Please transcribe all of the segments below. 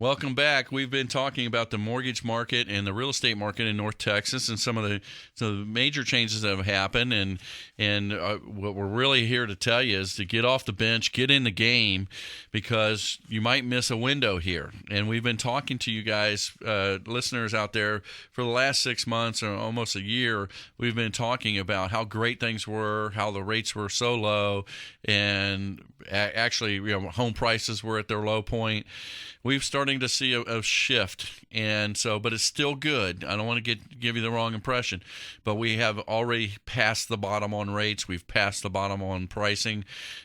Welcome back. We've been talking about the mortgage market and the real estate market in North Texas and some of the major changes that have happened. And what we're really here to tell you is to get off the bench, get in the game, because you might miss a window here. And we've been talking to you guys, listeners out there, for the last 6 months or almost a year. We've been talking about how great things were, how the rates were so low, and actually, home prices were at their low point. We're starting to see a shift, and so, but it's still good. I don't want to give you the wrong impression, but we have already passed the bottom on rates. We've passed the bottom on pricing.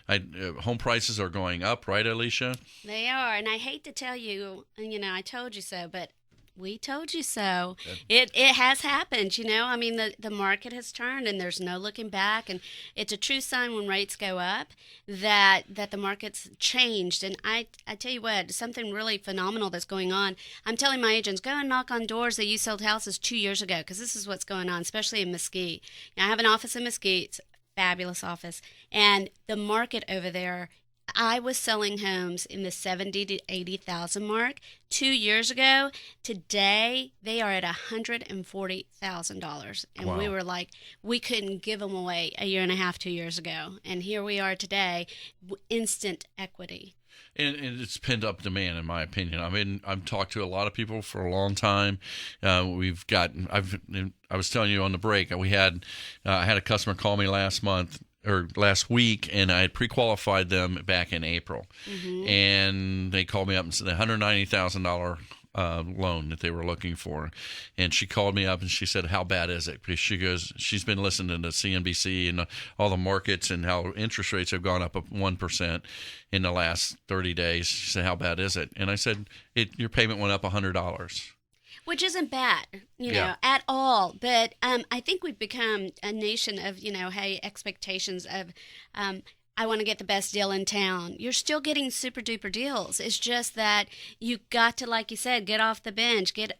Home prices are going up, right, Alicia? They are, and I hate to tell you, I told you so, but we told you so. It has happened, I mean, the market has turned, and there's no looking back, and it's a true sign when rates go up that the market's changed. And I tell you what, something really phenomenal that's going on. I'm telling my agents, go and knock on doors that you sold houses 2 years ago, because this is what's going on, especially in Mesquite. Now, I have an office in Mesquite. It's a fabulous office, and the market over there, I was selling homes in the 70 to 80,000 mark 2 years ago. Today, they are at $140,000, and Wow. we were like, we couldn't give them away a year and a half, 2 years ago, and here we are today, instant equity. And it's pent up demand, in my opinion. I mean, I've talked to a lot of people for a long time. I was telling you on the break, I had a customer call me last week, and I had pre-qualified them back in April. Mm-hmm. And they called me up and said the $190,000 loan that they were looking for. And she called me up and she said, how bad is it? Because she's been listening to CNBC and all the markets and how interest rates have gone up 1% in the last 30 days. She said, how bad is it? And I said, your payment went up $100. Which isn't bad, at all. But I think we've become a nation of, expectations of, I want to get the best deal in town. You're still getting super duper deals. It's just that you got to, like you said, get off the bench, get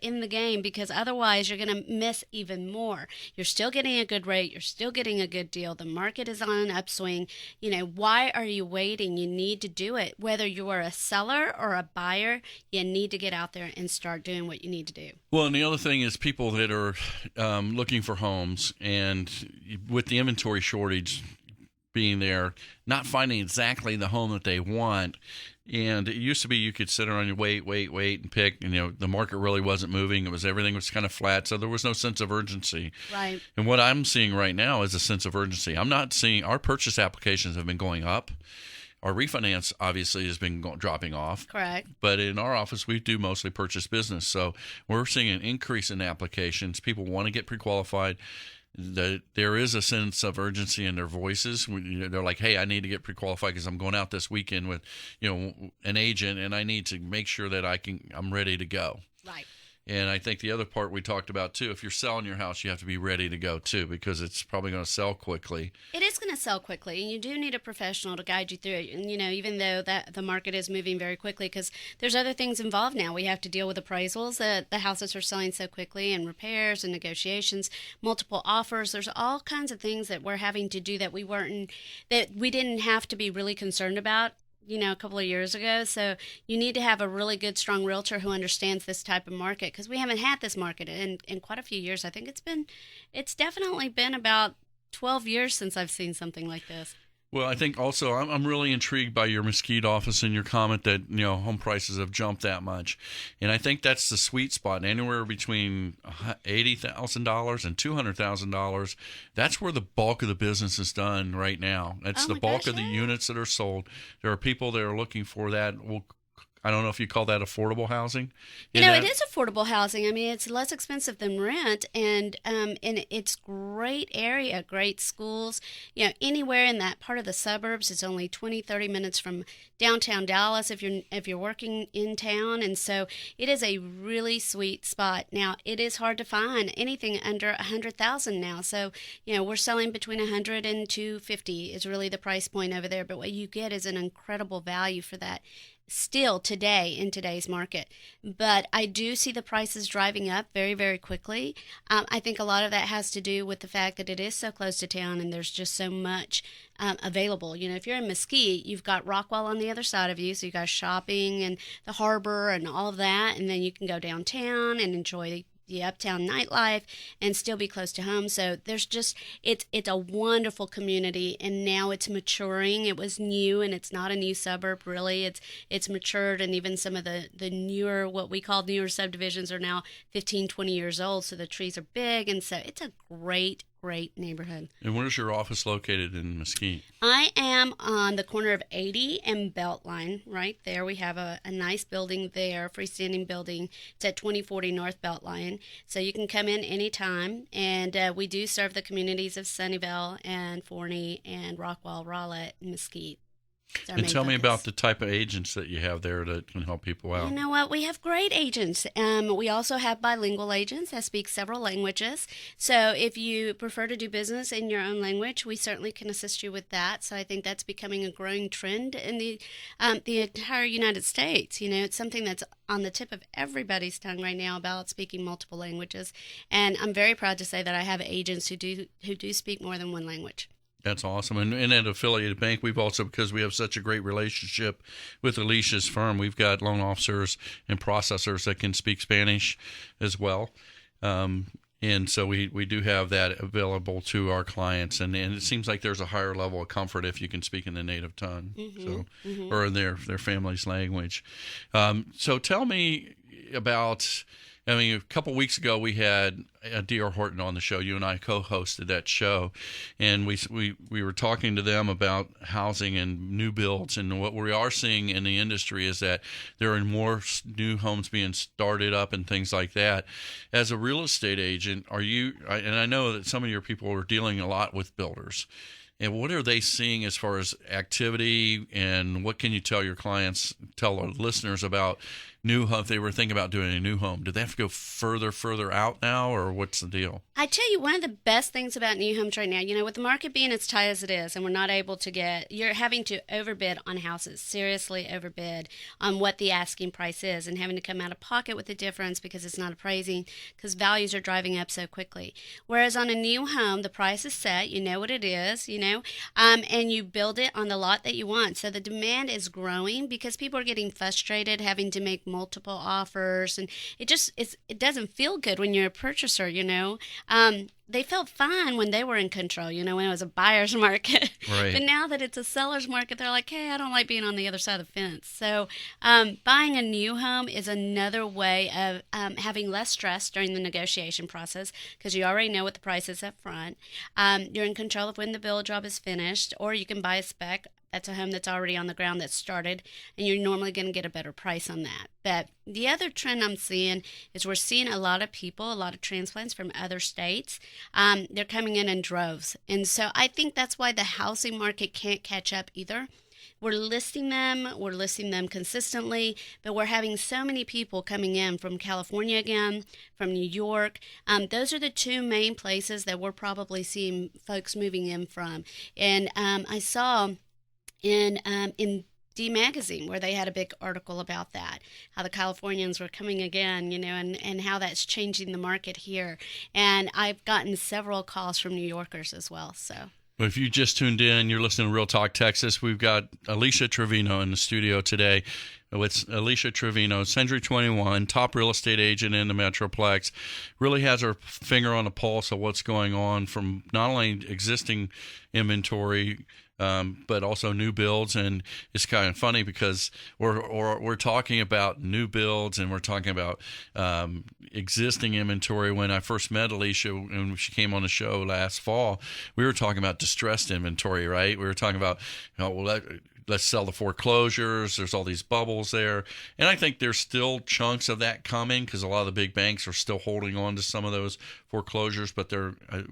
in the game, because otherwise you're going to miss even more. You're still getting a good rate. You're still getting a good deal. The market is on an upswing. Why are you waiting? You need to do it. Whether you are a seller or a buyer, you need to get out there and start doing what you need to do. Well, and the other thing is people that are looking for homes, and with the inventory shortage being there, not finding exactly the home that they want. And it used to be you could sit around and wait and pick, and the market really wasn't moving. Everything was kind of flat, so there was no sense of urgency. Right. And what I'm seeing right now is a sense of urgency. I'm not seeing our purchase applications have been going up. Our refinance obviously has been dropping off. Correct. But in our office, we do mostly purchase business. So we're seeing an increase in applications. People want to get pre-qualified. There is a sense of urgency in their voices. They're like, hey, I need to get pre-qualified because I'm going out this weekend with, an agent, and I need to make sure that I'm ready to go. Right. And I think the other part we talked about, too, if you're selling your house, you have to be ready to go, too, because it's probably going to sell quickly. It is going to sell quickly, and you do need a professional to guide you through it. And, even though that the market is moving very quickly, because there's other things involved now. We have to deal with appraisals. The houses are selling so quickly, and repairs and negotiations, multiple offers. There's all kinds of things that we're having to do that we didn't have to be really concerned about a couple of years ago. So you need to have a really good, strong realtor who understands this type of market, because we haven't had this market in quite a few years. I think it's definitely been about 12 years since I've seen something like this. Well, I think also I'm really intrigued by your Mesquite office and your comment that home prices have jumped that much, and I think that's the sweet spot. Anywhere between $80,000 and $200,000, that's where the bulk of the business is done right now. That's the bulk of the units that are sold. There are people that are looking for that. I don't know if you call that affordable housing. It is affordable housing. I mean, it's less expensive than rent, and it's great area, great schools. Anywhere in that part of the suburbs, it's only 20, 30 minutes from downtown Dallas if you're working in town, and so it is a really sweet spot. Now, it is hard to find anything under $100,000 now, so we're selling between $100 and $250 is really the price point over there. But what you get is an incredible value for that. still today in today's market. But I do see the prices driving up very, very quickly. I think a lot of that has to do with the fact that it is so close to town and there's just so much available. You know, if you're in Mesquite, you've got Rockwall on the other side of you, so you got shopping and the harbor and all of that, and then you can go downtown and enjoy the uptown nightlife and still be close to home. So there's just it's a wonderful community, and now it's maturing. It was new, and it's not a new suburb really. It's matured, and even some of the newer, what we call newer subdivisions, are now 15, 20 years old, so the trees are big, and so it's a great neighborhood. And where's your office located in Mesquite? I am on the corner of 80 and Beltline, right there. We have a nice building there, freestanding building. It's at 2040 North Beltline. So you can come in anytime. And we do serve the communities of Sunnyvale and Forney and Rockwall, Rowlett, and Mesquite. And tell me about the type of agents that you have there that can help people out. You know what? We have great agents. We also have bilingual agents that speak several languages. So if you prefer to do business in your own language, we certainly can assist you with that. So I think that's becoming a growing trend in the entire United States. You know, it's something that's on the tip of everybody's tongue right now about speaking multiple languages. And I'm very proud to say that I have agents who do speak more than one language. That's awesome. And at Affiliated Bank, we've also, because we have such a great relationship with Alicia's firm, we've got loan officers and processors that can speak Spanish as well. And so we do have that available to our clients. And it seems like there's a higher level of comfort if you can speak in the native tongue, or in their family's language. So tell me about... I mean, a couple weeks ago, we had D.R. Horton on the show. You and I co-hosted that show, and we were talking to them about housing and new builds. And what we are seeing in the industry is that there are more new homes being started up and things like that. As a real estate agent, and I know that some of your people are dealing a lot with builders. And what are they seeing as far as activity, and what can you tell our listeners about new home? If they were thinking about doing a new home, do they have to go further out now, or what's the deal? I tell you, one of the best things about new homes right now, you know, with the market being as tight as it is, and we're not able to you're having to overbid on houses, seriously overbid on what the asking price is, and having to come out of pocket with the difference because it's not appraising, because values are driving up so quickly. Whereas on a new home, the price is set, you know what it is, you know, and you build it on the lot that you want. So the demand is growing because people are getting frustrated having to make multiple offers, and it doesn't feel good when you're a purchaser, you know. They felt fine when they were in control, you know, when it was a buyer's market. Right. But now that it's a seller's market, they're like, hey, I don't like being on the other side of the fence. So buying a new home is another way of having less stress during the negotiation process, because you already know what the price is up front. You're in control of when the build job is finished, or you can buy a spec. That's a home that's already on the ground that's started, and you're normally going to get a better price on that. But the other trend I'm seeing is we're seeing a lot of transplants from other states. They're coming in droves. And so I think that's why the housing market can't catch up either. We're listing them consistently, but we're having so many people coming in from California again, from New York. Those are the two main places that we're probably seeing folks moving in from. And I saw in D Magazine, where they had a big article about that, how the Californians were coming again, you know, and how that's changing the market here. And I've gotten several calls from New Yorkers as well. So, well, if you just tuned in, you're listening to Real Talk Texas. We've got Alicia Trevino in the studio today. It's Alicia Trevino, Century 21, top real estate agent in the Metroplex. Really has her finger on the pulse of what's going on from not only existing inventory, but also new builds. And it's kind of funny because we're talking about new builds, and we're talking about existing inventory. When I first met Alicia, when she came on the show last fall, we were talking about distressed inventory, right? We were talking about, let's sell the foreclosures. There's all these bubbles there. And I think there's still chunks of that coming, because a lot of the big banks are still holding on to some of those foreclosures, but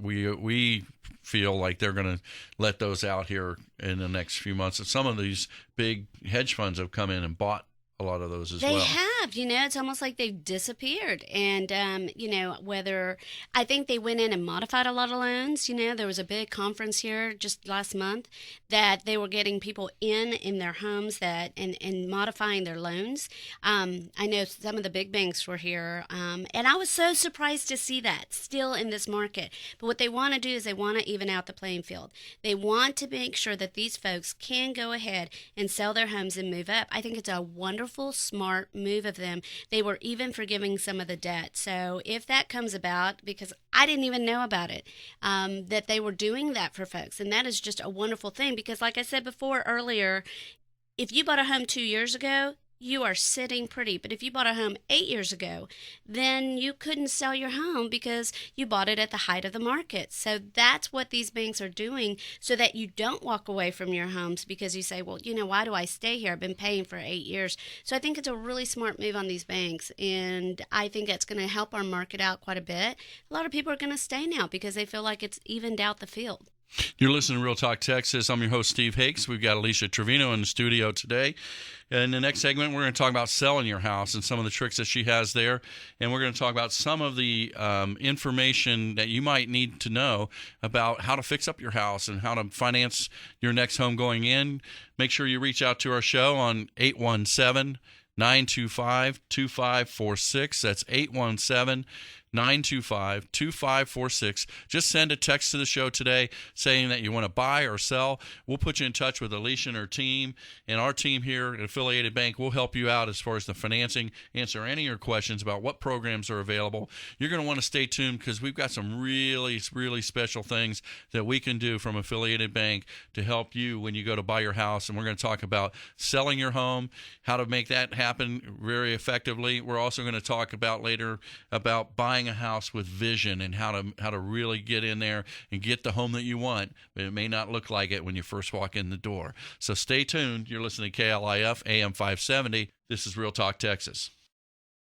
we feel like they're going to let those out here in the next few months. And some of these big hedge funds have come in and bought a lot of those as They well. have, it's almost like they've disappeared. And, whether I think they went in and modified a lot of loans. There was a big conference here just last month that they were getting people in their homes and modifying their loans. I know some of the big banks were here, and I was so surprised to see that still in this market. But what they want to do is they want to even out the playing field. They want to make sure that these folks can go ahead and sell their homes and move up. I think it's a wonderful, smart move of them. They were even forgiving some of the debt. So if that comes about, because I didn't even know about it, that they were doing that for folks. And that is just a wonderful thing because like I said before earlier, if you bought a home 2 years ago, you are sitting pretty. But if you bought a home 8 years ago, then you couldn't sell your home because you bought it at the height of the market. So that's what these banks are doing so that you don't walk away from your homes because you say, well, why do I stay here? I've been paying for 8 years. So I think it's a really smart move on these banks. And I think it's going to help our market out quite a bit. A lot of people are going to stay now because they feel like it's evened out the field. You're listening to Real Talk Texas. I'm your host, Steve Hakes. We've got Alicia Trevino in the studio today. In the next segment, we're going to talk about selling your house and some of the tricks that she has there. And we're going to talk about some of the information that you might need to know about how to fix up your house and how to finance your next home going in. Make sure you reach out to our show on 817-925-2546. That's 817-925-2546. Just send a text to the show today saying that you want to buy or sell. We'll put you in touch with Alicia and her team. And our team here at Affiliated Bank will help you out as far as the financing, answer any of your questions about what programs are available. You're going to want to stay tuned because we've got some really, really special things that we can do from Affiliated Bank to help you when you go to buy your house. And we're going to talk about selling your home, how to make that happen very effectively. We're also going to talk about later about buying a house with vision and how to really get in there and get the home that you want, but it may not look like it when you first walk in the door. So stay tuned. You're listening to KLIF AM 570. This is Real Talk Texas.